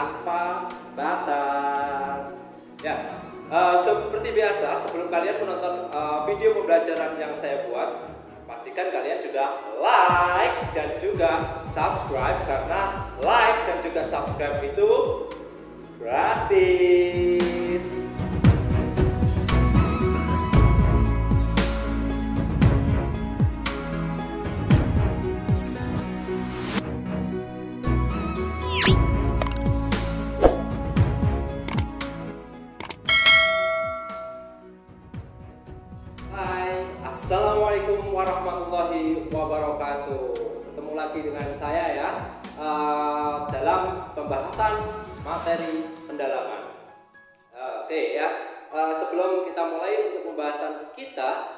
tanpa batas. Ya, seperti biasa, sebelum kalian menonton video pembelajaran yang saya buat, pastikan kalian sudah like dan juga subscribe, karena like dan juga subscribe itu gratis. Assalamualaikum warahmatullahi wabarakatuh. Ketemu lagi dengan saya ya, dalam pembahasan materi pendalaman. Oke ya, sebelum kita mulai untuk pembahasan kita,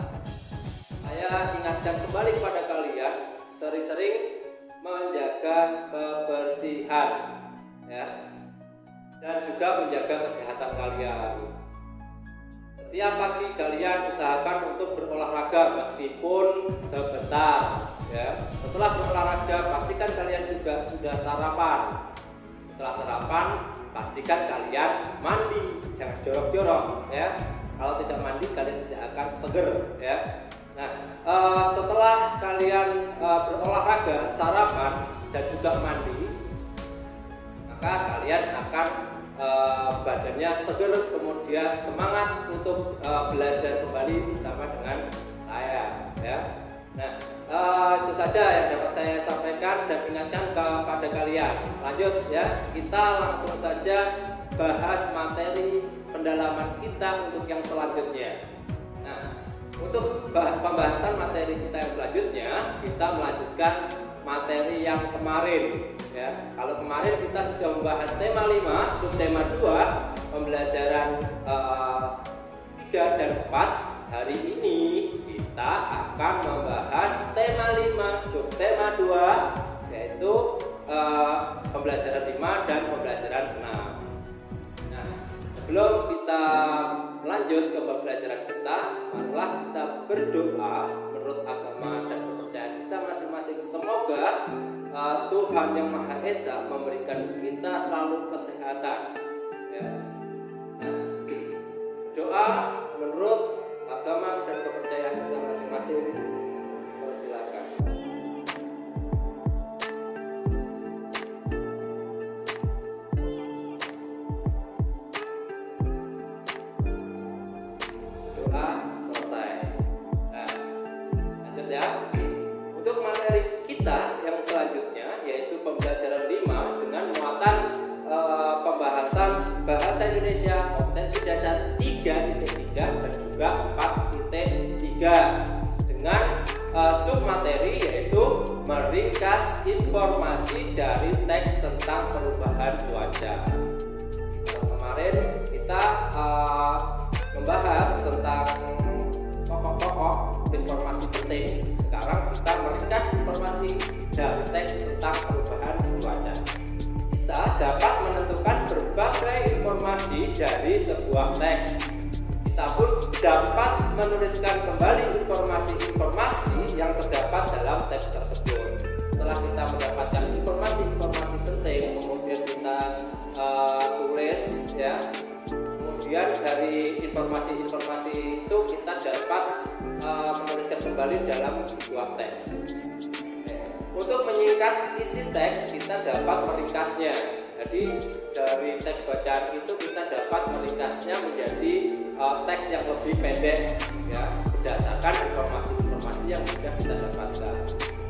saya ingatkan kembali kepada kalian sering-sering menjaga kebersihan ya, dan juga menjaga kesehatan kalian. Setiap pagi kalian usahakan untuk berolahraga meskipun sebentar ya. Setelah berolahraga pastikan kalian juga sudah sarapan. Setelah sarapan pastikan kalian mandi, jangan jorok-jorok ya. Kalau tidak mandi kalian tidak akan seger ya. Nah, setelah kalian berolahraga, sarapan dan juga mandi, maka kalian akan badannya seger, kemudian semangat untuk belajar kembali bersama dengan saya ya. Nah, itu saja yang dapat saya sampaikan dan ingatkan kepada kalian. Lanjut ya, kita langsung saja bahas materi pendalaman kita untuk yang selanjutnya. Nah, untuk pembahasan materi kita yang selanjutnya, kita melanjutkan materi yang kemarin ya. Kalau kemarin kita sudah membahas tema 5, subtema 2, pembelajaran 3 dan 4. Hari ini kita akan membahas tema 5, subtema 2, yaitu pembelajaran 5 dan pembelajaran 6. Nah, sebelum kita lanjut ke pembelajaran kita, marilah kita berdoa menurut agama dan kepercayaan kita masing-masing. Semoga Tuhan Yang Maha Esa memberikan kita selalu kesehatan ya. Nah, doa menurut agama dan kepercayaan kita masing-masing, persilakan. Doa selesai. Nah, lanjut ya. Untuk materi kita yang selanjutnya, yaitu pembelajaran 5 dengan muatan pembahasan bahasa Indonesia kompetensi dasar 3.3 dan juga 4.3 dengan submateri yaitu meringkas informasi dari teks tentang perubahan cuaca. Kemarin kita membahas tentang pokok-pokok informasi penting. Sekarang kita meringkas informasi dari teks tentang perubahan cuaca. Kita dapat menentukan berbagai informasi dari sebuah teks. Kita pun dapat menuliskan kembali informasi-informasi yang terdapat dalam teks tersebut. Setelah kita mendapatkan informasi-informasi penting, kemudian kita tulis ya. Kemudian dari informasi-informasi itu kita dapat menuliskan kembali dalam sebuah teks. Untuk menyingkat isi teks, kita dapat meringkasnya. Jadi dari teks bacaan itu kita dapat meringkasnya menjadi teks yang lebih pendek ya, berdasarkan informasi-informasi yang sudah kita dapatkan.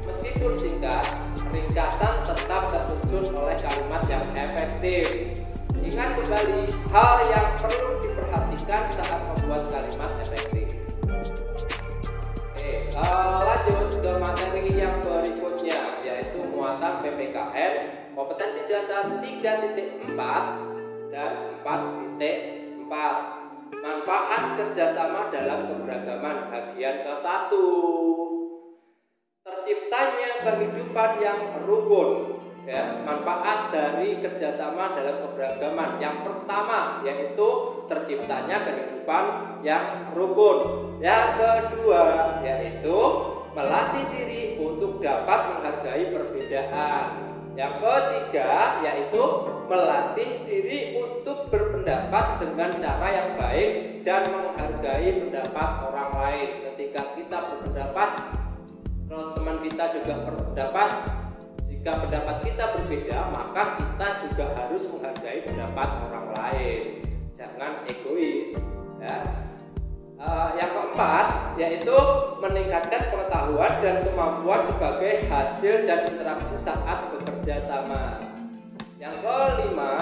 Meskipun singkat, ringkasan tetap tersusun oleh kalimat yang efektif. Ingat kembali hal yang perlu diperhatikan saat membuat kalimat efektif. Lanjut ke materi yang berikutnya, yaitu muatan PPKN kompetensi dasar 3.4 dan 4.4, manfaat kerjasama dalam keberagaman bagian ke-1. Terciptanya kehidupan yang rukun ya, manfaat dari kerjasama dalam keberagaman. Yang pertama yaitu terciptanya kehidupan yang rukun. Yang kedua yaitu melatih diri untuk dapat menghargai perbedaan. Yang ketiga yaitu melatih diri untuk berpendapat dengan cara yang baik dan menghargai pendapat orang lain. Ketika kita berpendapat, terus teman kita juga berpendapat, jika pendapat kita berbeda, maka kita juga harus menghargai pendapat orang lain. Jangan egois, ya. Yang keempat yaitu meningkatkan pengetahuan dan kemampuan sebagai hasil dan interaksi saat bekerja sama. Yang kelima,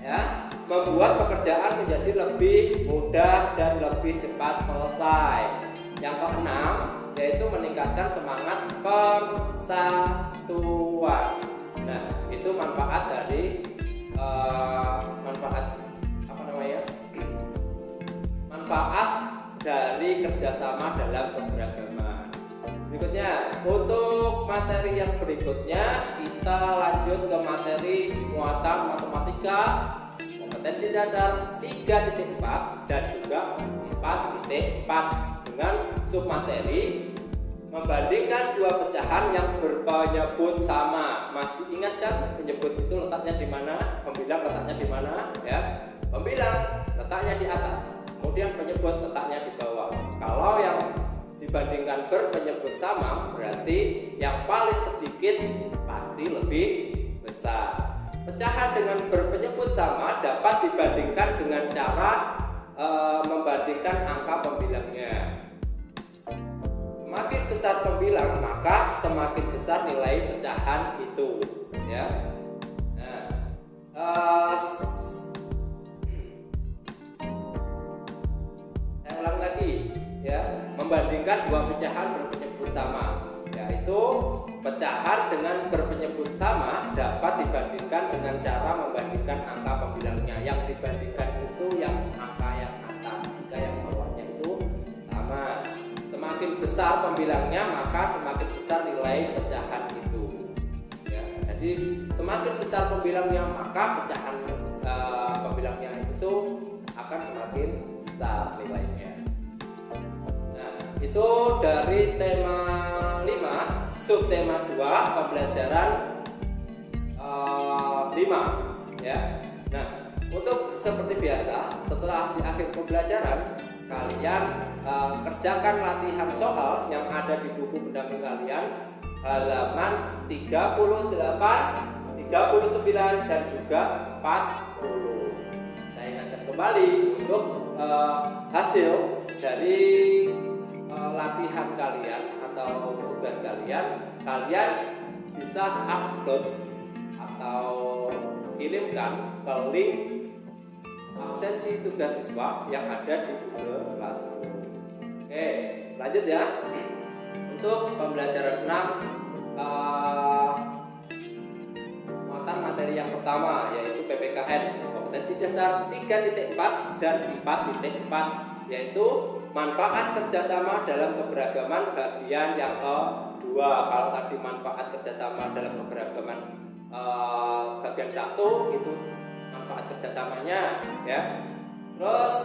ya, membuat pekerjaan menjadi lebih mudah dan lebih cepat selesai. Yang keenam yaitu meningkatkan semangat persatuan. Nah, itu manfaat dari manfaat dari kerjasama dalam keberagaman. Berikutnya, untuk materi yang berikutnya kita lanjut ke materi muatan matematika kompetensi dasar 3.4 dan juga 4.4 dengan submateri membandingkan dua pecahan yang berpenyebut sama. Masih ingat kan penyebut itu letaknya di mana? Pembilang letaknya di mana? Ya, pembilang letaknya di atas, kemudian penyebut letaknya di bawah. Kalau yang dibandingkan berpenyebut sama, berarti yang paling sedikit pasti lebih besar. Pecahan dengan berpenyebut sama dapat dibandingkan dengan cara membandingkan angka pembilangnya. Semakin besar pembilang, maka semakin besar nilai pecahan itu, ya. Nah, saya ulang lagi, ya. Membandingkan dua pecahan berpenyebut sama, yaitu pecahan dengan berpenyebut sama dapat dibandingkan dengan cara membandingkan angka pembilangnya. Yang dibandingkan itu yang angka yang atas, jika yang bawahnya itu sama. Semakin besar pembilangnya, maka semakin besar nilai pecahan itu, ya. Jadi semakin besar pembilangnya, maka pecahan pembilangnya itu akan semakin besar nilainya. Nah, itu dari tema 5, subtema 2, pembelajaran 5, ya. Nah, untuk seperti biasa, setelah di akhir pembelajaran kalian kerjakan latihan soal yang ada di buku pendamping kalian halaman 38, 39 dan juga 40. Saya ingatkan kembali untuk hasil dari latihan kalian atau tugas kalian bisa upload atau kirimkan ke link absensi tugas siswa yang ada di Google Classroom. Oke, lanjut ya. Untuk pembelajaran 6, muatan materi yang pertama yaitu PPKN kompetensi dasar 3.4 dan 4.4, yaitu manfaat kerjasama dalam keberagaman bagian yang kedua. Kalau tadi manfaat kerjasama dalam keberagaman bagian 1 itu manfaat kerjasamanya, ya. Terus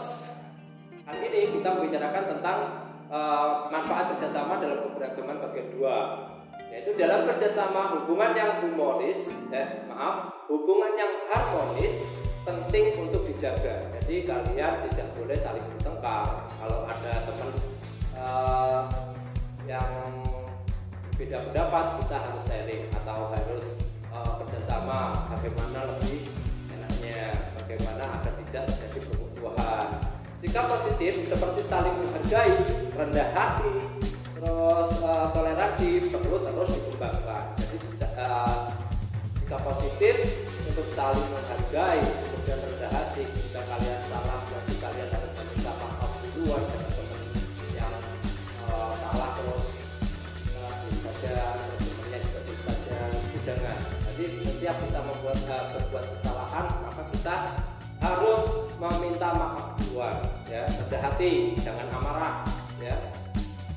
kali ini kita membicarakan tentang manfaat kerjasama dalam keberagaman bagian 2, yaitu dalam kerjasama hubungan yang hubungan yang harmonis penting untuk dijaga. Jadi kalian tidak boleh saling bertengkar. Kalau ada teman yang berbeda pendapat, kita harus sharing atau harus kerjasama bagaimana lebih bagaimana agar tidak terjadi permusuhan. Sikap positif seperti saling menghargai, rendah hati, terus toleransi perlu terus dikembangkan. Jadi sikap positif untuk saling menghargai, kemudian rendah hati. Jika kalian salah, berarti kalian harus meminta maaf duluan dengan teman yang salah, terus saja, terus temannya juga saja. Itu jangan. Jadi setiap kita berbuat kesalahan, maka kita harus meminta maaf duluan, ya. Rendah hati, jangan amarah, ya.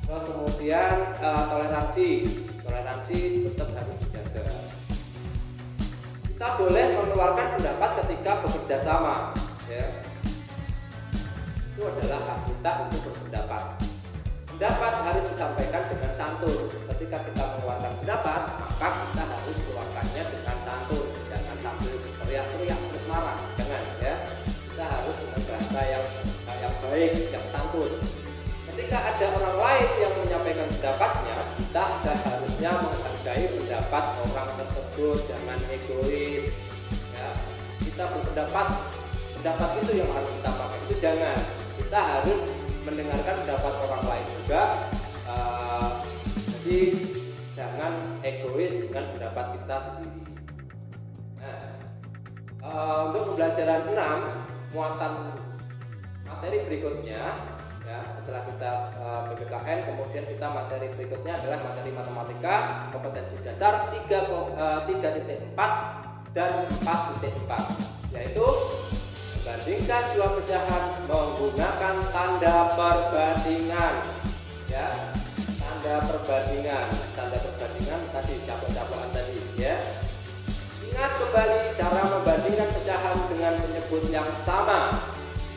Terus kemudian toleransi tetap harus dijaga. Kita boleh mengeluarkan pendapat ketika bekerja sama, ya. Itu adalah hak kita untuk berpendapat. pendapat harus disampaikan dengan santun. Ketika kita mengeluarkan pendapat, maka kita harus mengeluarkannya dengan santun. Jangan sambil teriak-teriak terus marah, jangan ya. Kita harus dengan bahasa yang baik, yang santun. Ketika ada orang lain yang menyampaikan pendapatnya, kita seharusnya menghargai pendapat orang tersebut, jangan egois. Ya, kita berpendapat, pendapat itu yang harus kita pakai, itu jangan. Kita harus mendengarkan pendapat orang lain juga. Jadi jangan egois dengan pendapat kita sendiri. Nah, untuk pembelajaran 6, muatan materi berikutnya. Ya, setelah kita PPKN, kemudian kita materi berikutnya adalah materi matematika kompetensi dasar 3.4 dan 4.4, yaitu membandingkan dua pecahan menggunakan tanda perbandingan. Ya, tanda perbandingan tadi capok-capokan tadi ya. Ingat kembali cara membandingkan pecahan dengan menyebut yang sama.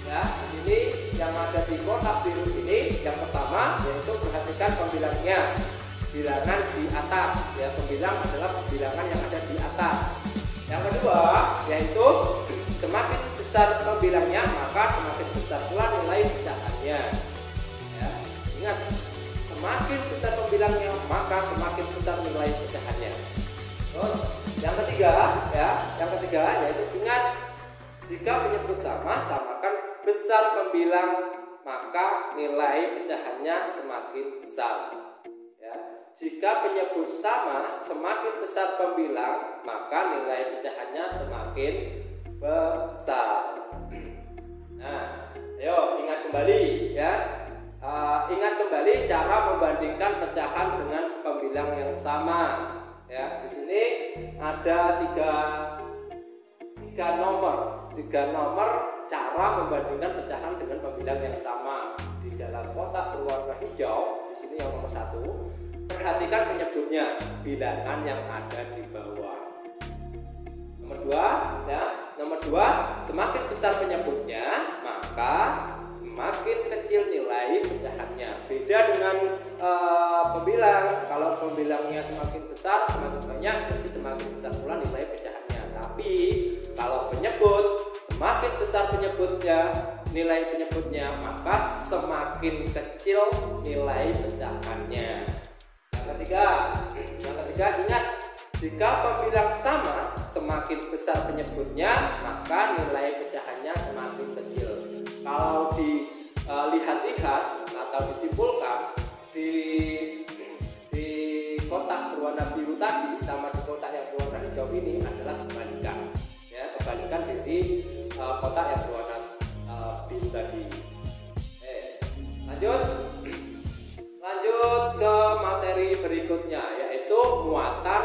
Ya, di sini yang ada di kotak biru ini, yang pertama yaitu perhatikan pembilangnya, bilangan di atas. Ya, pembilang adalah bilangan yang ada di atas. Yang kedua yaitu semakin besar pembilangnya maka semakin besar pula nilai pecahannya. Ya, ingat, semakin besar pembilangnya maka semakin besar nilai pecahannya. Terus yang ketiga yaitu ingat, jika penyebut sama, samakan besar pembilang maka nilai pecahannya semakin besar. Ya, jika penyebut sama, semakin besar pembilang maka nilai pecahannya semakin besar. Nah, ayo ingat kembali ya. Ingat kembali cara membandingkan pecahan dengan pembilang yang sama. Ya, di sini ada tiga nomor cara membandingkan pecahan dengan pembilang yang sama. Di dalam kotak berwarna hijau, di sini yang nomor 1, perhatikan penyebutnya, bilangan yang ada di bawah. Nomor 2, semakin besar penyebutnya maka semakin kecil nilai pecahannya. Beda dengan pembilang. Kalau pembilangnya semakin besar, semakin banyak, jadi semakin besar pula nilai pecahannya. Tapi kalau penyebut, semakin besar nilai penyebutnya maka semakin kecil nilai pecahannya. Yang ketiga ingat, jika pembilang sama, semakin besar penyebutnya maka nilai pecahannya semakin kecil. Kalau dilihat-lihat atau disimpulkan di kotak berwarna biru tadi sama di kotak yang berwarna hijau ini adalah kebalikan. Ya, kebalikan dari kotak yang berwarna biru tadi. Lanjut ke materi berikutnya, yaitu muatan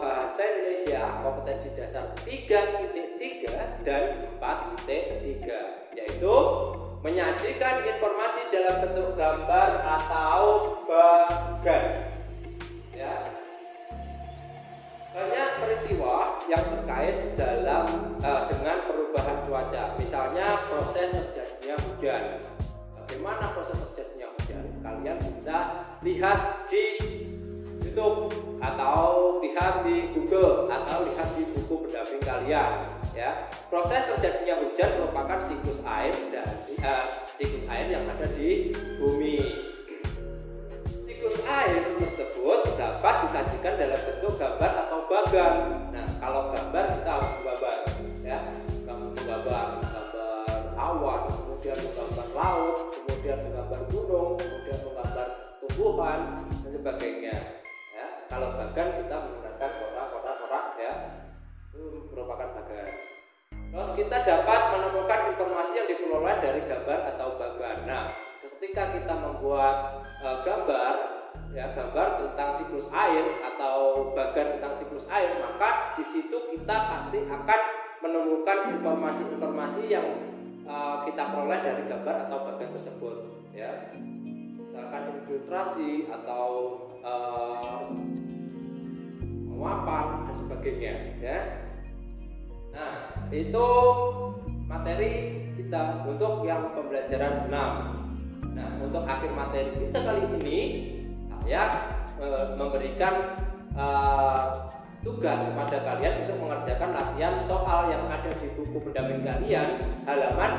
bahasa Indonesia kompetensi dasar 3.3 dan 4.3, yaitu menyajikan informasi dalam bentuk gambar atau bagan. Ya, banyak peristiwa yang terkait dengan perubahan cuaca, misalnya proses terjadinya hujan. Bagaimana proses terjadinya hujan? Kalian bisa lihat di YouTube atau lihat di Google atau lihat di buku pendamping kalian. Ya, proses terjadinya hujan merupakan siklus air yang ada di bumi. Siklus air tersebut dapat disajikan dalam bentuk gambar atau bagan. Nah, kalau gambar kita harus menggambar, ya, menggambar awan, kemudian menggambar laut, kemudian menggambar gunung, kemudian menggambar tumbuhan dan sebagainya. Ya, kalau bagan kita menggunakan kotak-kotak ya, itu merupakan bagan. Terus kita dapat menemukan informasi yang diperoleh dari gambar atau bagan. Nah, ketika kita membuat gambar tentang siklus air atau bagan tentang siklus air, maka di situ kita pasti akan menemukan informasi-informasi yang kita peroleh dari gambar atau bagan tersebut. Ya, misalkan infiltrasi atau penguapan dan sebagainya. Ya. Nah, itu materi kita untuk yang pembelajaran 6. Nah, untuk akhir materi kita kali ini, saya memberikan tugas kepada kalian untuk mengerjakan latihan soal yang ada di buku pendamping kalian halaman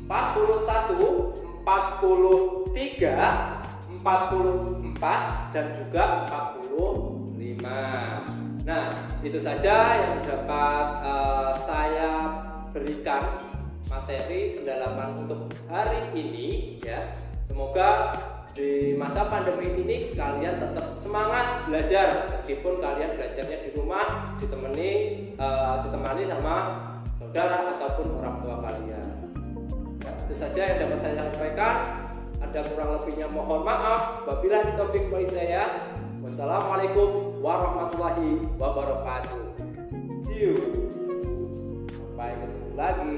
41, 43, 44 dan juga 45. Nah, itu saja yang dapat saya berikan materi pendalaman untuk hari ini ya. Semoga di masa pandemi ini kalian tetap semangat belajar meskipun kalian belajarnya di rumah ditemani sama saudara ataupun orang tua kalian. Ya, itu saja yang dapat saya sampaikan. Ada kurang lebihnya mohon maaf. Wabillahi taufiq wal hidayah. Wassalamualaikum warahmatullahi wabarakatuh. See you. Sampai ketemu lagi.